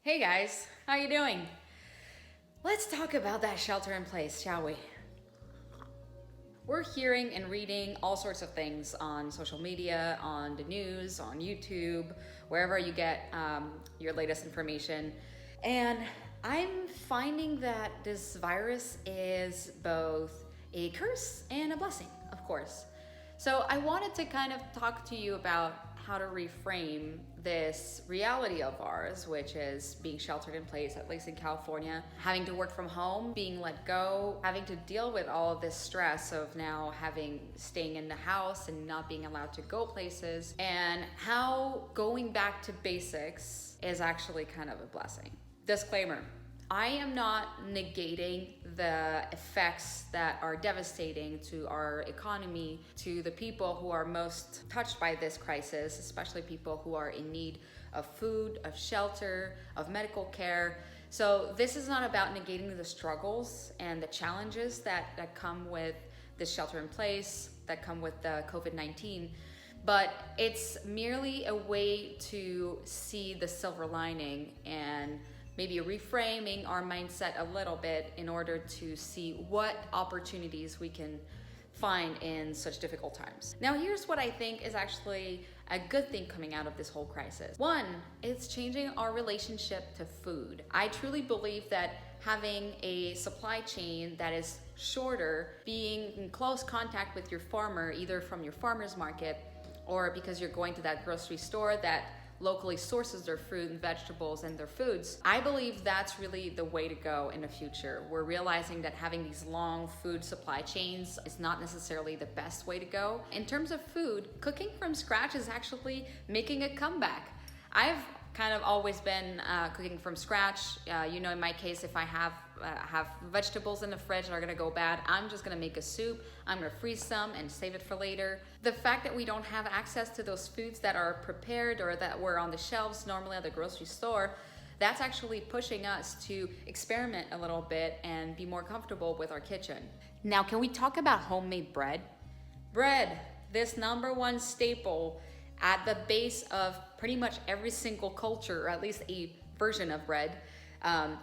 Hey guys, how you doing? Let's talk about that shelter in place, shall we? We're hearing and reading all sorts of things on social media, on the news, on YouTube, wherever you get your latest information. And I'm finding that this virus is both a curse and a blessing, of course. So I wanted to kind of talk to you about how to reframe this reality of ours, which is being sheltered in place, at least in California, having to work from home, being let go, having to deal with all of this stress of now staying in the house and not being allowed to go places, and how going back to basics is actually kind of a blessing. Disclaimer. I am not negating the effects that are devastating to our economy, to the people who are most touched by this crisis, especially people who are in need of food, of shelter, of medical care. So this is not about negating the struggles and the challenges that come with this shelter in place, that come with the COVID-19. But it's merely a way to see the silver lining and maybe reframing our mindset a little bit in order to see what opportunities we can find in such difficult times. Now, here's what I think is actually a good thing coming out of this whole crisis. One, it's changing our relationship to food. I truly believe that having a supply chain that is shorter, being in close contact with your farmer, either from your farmer's market or because you're going to that grocery store that locally sources their fruit and vegetables and their foods. I believe that's really the way to go in the future. We're realizing that having these long food supply chains is not necessarily the best way to go. In terms of food, cooking from scratch is actually making a comeback. I've kind of always been cooking from scratch. In my case, if I have vegetables in the fridge that are gonna go bad, I'm just gonna make a soup. I'm gonna freeze some and save it for later. The fact that we don't have access to those foods that are prepared or that were on the shelves normally at the grocery store, that's actually pushing us to experiment a little bit and be more comfortable with our kitchen. Now, can we talk about homemade bread? Bread, this number one staple at the base of pretty much every single culture, or at least a version of bread,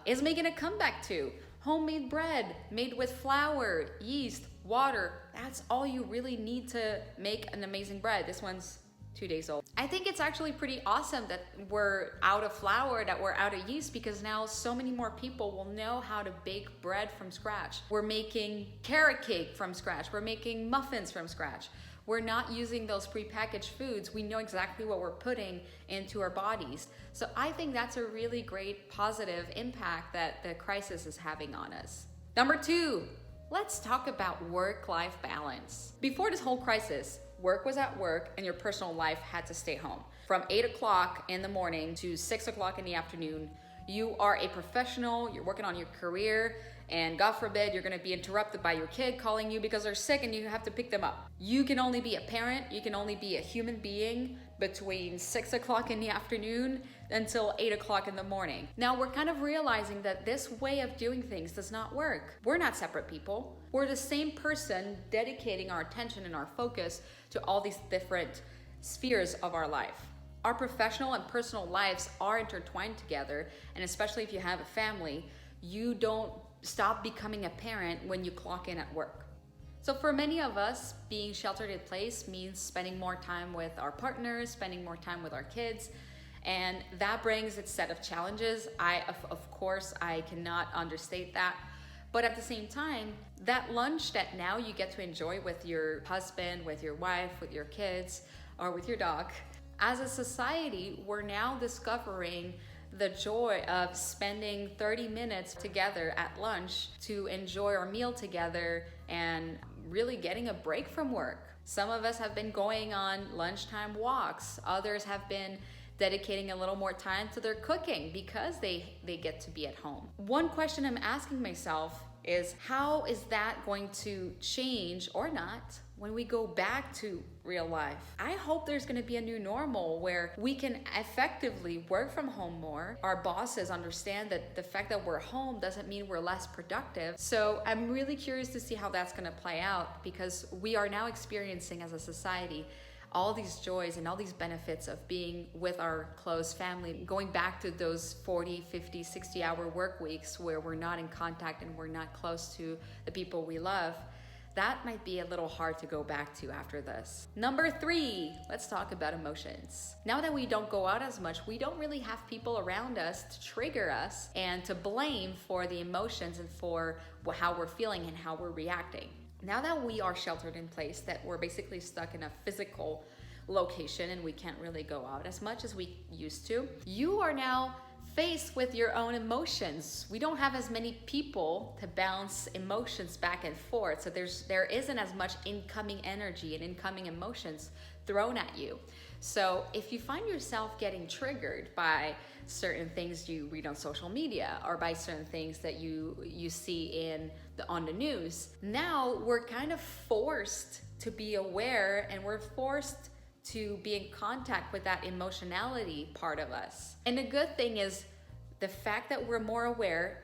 is making a comeback too. Homemade bread made with flour, yeast, water. That's all you really need to make an amazing bread. This one's 2 days old. I think it's actually pretty awesome that we're out of flour, that we're out of yeast, because now so many more people will know how to bake bread from scratch. We're making carrot cake from scratch. We're making muffins from scratch. We're not using those prepackaged foods. We know exactly what we're putting into our bodies. So I think that's a really great positive impact that the crisis is having on us. Number two, let's talk about work-life balance. Before this whole crisis, work was at work and your personal life had to stay home. From 8 o'clock in the morning to 6 o'clock in the afternoon, you are a professional, you're working on your career, and God forbid you're gonna be interrupted by your kid calling you because they're sick and you have to pick them up. You can only be a parent, you can only be a human being between 6 o'clock in the afternoon until 8 o'clock in the morning. Now we're kind of realizing that this way of doing things does not work. We're not separate people. We're the same person dedicating our attention and our focus to all these different spheres of our life. Our professional and personal lives are intertwined together, and especially if you have a family, you don't stop becoming a parent when you clock in at work. So for many of us, being sheltered in place means spending more time with our partners, spending more time with our kids, and that brings its set of challenges. Of course, I cannot understate that. But at the same time, that lunch that now you get to enjoy with your husband, with your wife, with your kids, or with your dog, as a society, we're now discovering the joy of spending 30 minutes together at lunch to enjoy our meal together and really getting a break from work. Some of us have been going on lunchtime walks. Others have been dedicating a little more time to their cooking because they get to be at home. One question I'm asking myself is, how is that going to change or not when we go back to real life? I hope there's going to be a new normal where we can effectively work from home more. Our bosses understand that the fact that we're home doesn't mean we're less productive. So I'm really curious to see how that's going to play out, because we are now experiencing as a society all these joys and all these benefits of being with our close family, going back to those 40, 50, 60-hour work weeks where we're not in contact and we're not close to the people we love, that might be a little hard to go back to after this. Number 3, let's talk about emotions. Now that we don't go out as much, we don't really have people around us to trigger us and to blame for the emotions and for how we're feeling and how we're reacting. Now that we are sheltered in place, that we're basically stuck in a physical location and we can't really go out as much as we used to, you are now faced with your own emotions. We don't have as many people to bounce emotions back and forth, so there isn't as much incoming energy and incoming emotions thrown at you. So if you find yourself getting triggered by certain things you read on social media or by certain things that you see on the news, now we're kind of forced to be aware, and we're forced to be in contact with that emotionality part of us. And the good thing is the fact that we're more aware,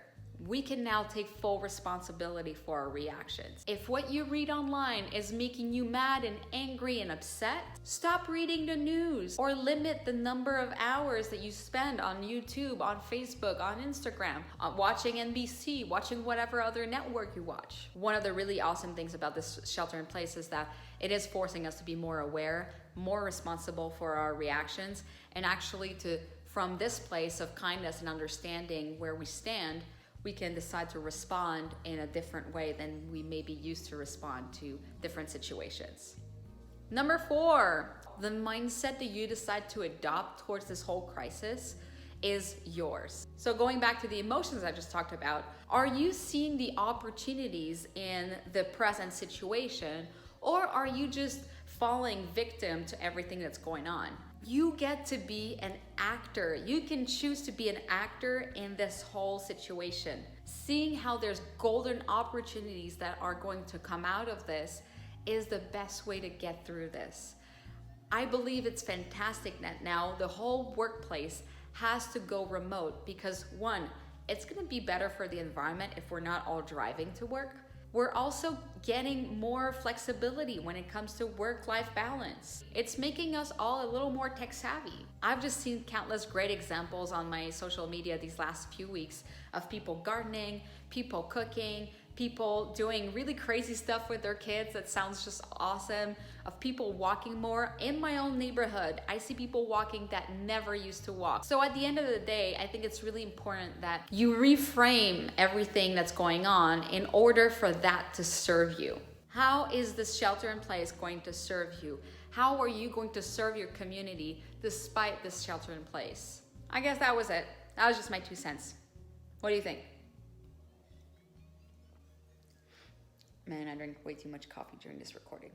we can now take full responsibility for our reactions. If what you read online is making you mad and angry and upset, stop reading the news or limit the number of hours that you spend on YouTube, on Facebook, on Instagram, on watching NBC, watching whatever other network you watch. One of the really awesome things about this shelter in place is that it is forcing us to be more aware, more responsible for our reactions, and actually from this place of kindness and understanding where we stand, we can decide to respond in a different way than we may be used to respond to different situations. Number 4, the mindset that you decide to adopt towards this whole crisis is yours. So going back to the emotions I just talked about, are you seeing the opportunities in the present situation, or are you just falling victim to everything that's going on? You get to be an actor. You can choose to be an actor in this whole situation. Seeing how there's golden opportunities that are going to come out of this is the best way to get through this. I believe it's fantastic that now the whole workplace has to go remote because, one, it's gonna be better for the environment if we're not all driving to work. We're also getting more flexibility when it comes to work-life balance. It's making us all a little more tech savvy. I've just seen countless great examples on my social media these last few weeks of people gardening, people cooking, people doing really crazy stuff with their kids that sounds just awesome, of people walking more. In my own neighborhood, I see people walking that never used to walk. So at the end of the day, I think it's really important that you reframe everything that's going on in order for that to serve you. How is this shelter in place going to serve you? How are you going to serve your community despite this shelter in place? I guess that was it. That was just my 2 cents. What do you think? Man, I drank way too much coffee during this recording.